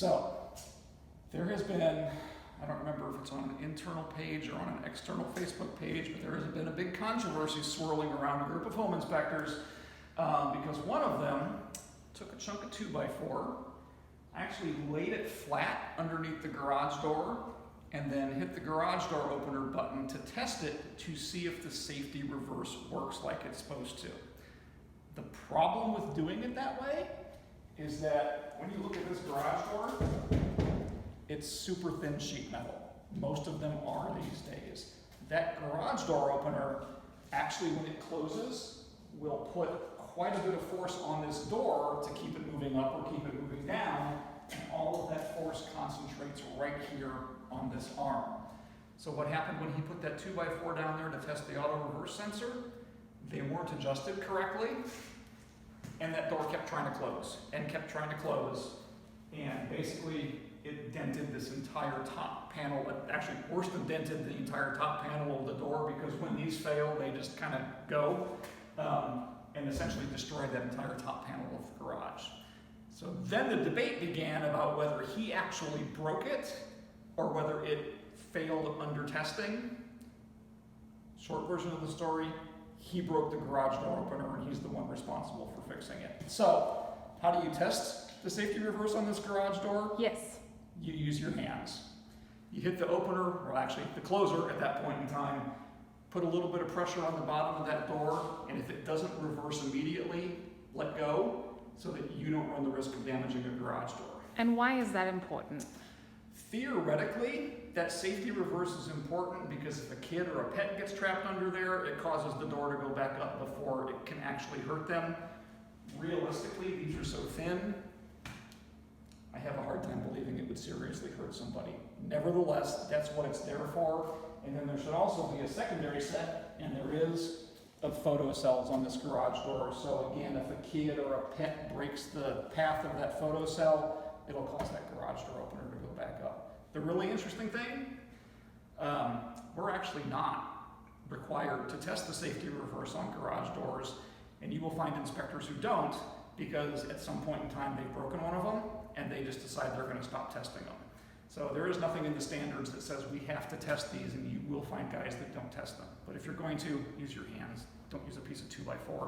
So there has been, I don't remember if it's on an internal page or on an external Facebook page, but there has been a big controversy swirling around a group of home inspectors because one of them took a chunk of 2x4, actually laid it flat underneath the garage door, and then hit the garage door opener button to test it to see if the safety reverse works like it's supposed to. The problem with doing it that way is that when you look at this garage door, it's super thin sheet metal. Most of them are these days. That garage door opener, actually when it closes, will put quite a bit of force on this door to keep it moving up or keep it moving down, and all of that force concentrates right here on this arm. So what happened when he put that 2x4 down there to test the auto reverse sensor? They weren't adjusted correctly, and that door kept trying to close and kept trying to close, and basically it dented this entire top panel. It actually worse than dented the entire top panel of the door, because when these fail, they just kind of go, and essentially destroyed that entire top panel of the garage. So then the debate began about whether he actually broke it or whether it failed under testing. Short version of the story, he broke the garage door opener and he's the one responsible for fixing it. So, how do you test the safety reverse on this garage door? Yes. You use your hands. You hit the opener, or actually the closer at that point in time, put a little bit of pressure on the bottom of that door, and if it doesn't reverse immediately, let go so that you don't run the risk of damaging a garage door. And why is that important? Theoretically, that safety reverse is important because if a kid or a pet gets trapped under there, it causes the door to go back up before it can actually hurt them. Realistically, these are so thin, I have a hard time believing it would seriously hurt somebody. Nevertheless, that's what it's there for. And then there should also be a secondary set, and there is, of photo cells on this garage door. So again, if a kid or a pet breaks the path of that photo cell, it'll cause that garage door opener to go back up. The really interesting thing, we're actually not required to test the safety reverse on garage doors, and you will find inspectors who don't, because at some point in time they've broken one of them, and they just decide they're going to stop testing them. So there is nothing in the standards that says we have to test these, and you will find guys that don't test them. But if you're going to, use your hands. Don't use a piece of 2x4.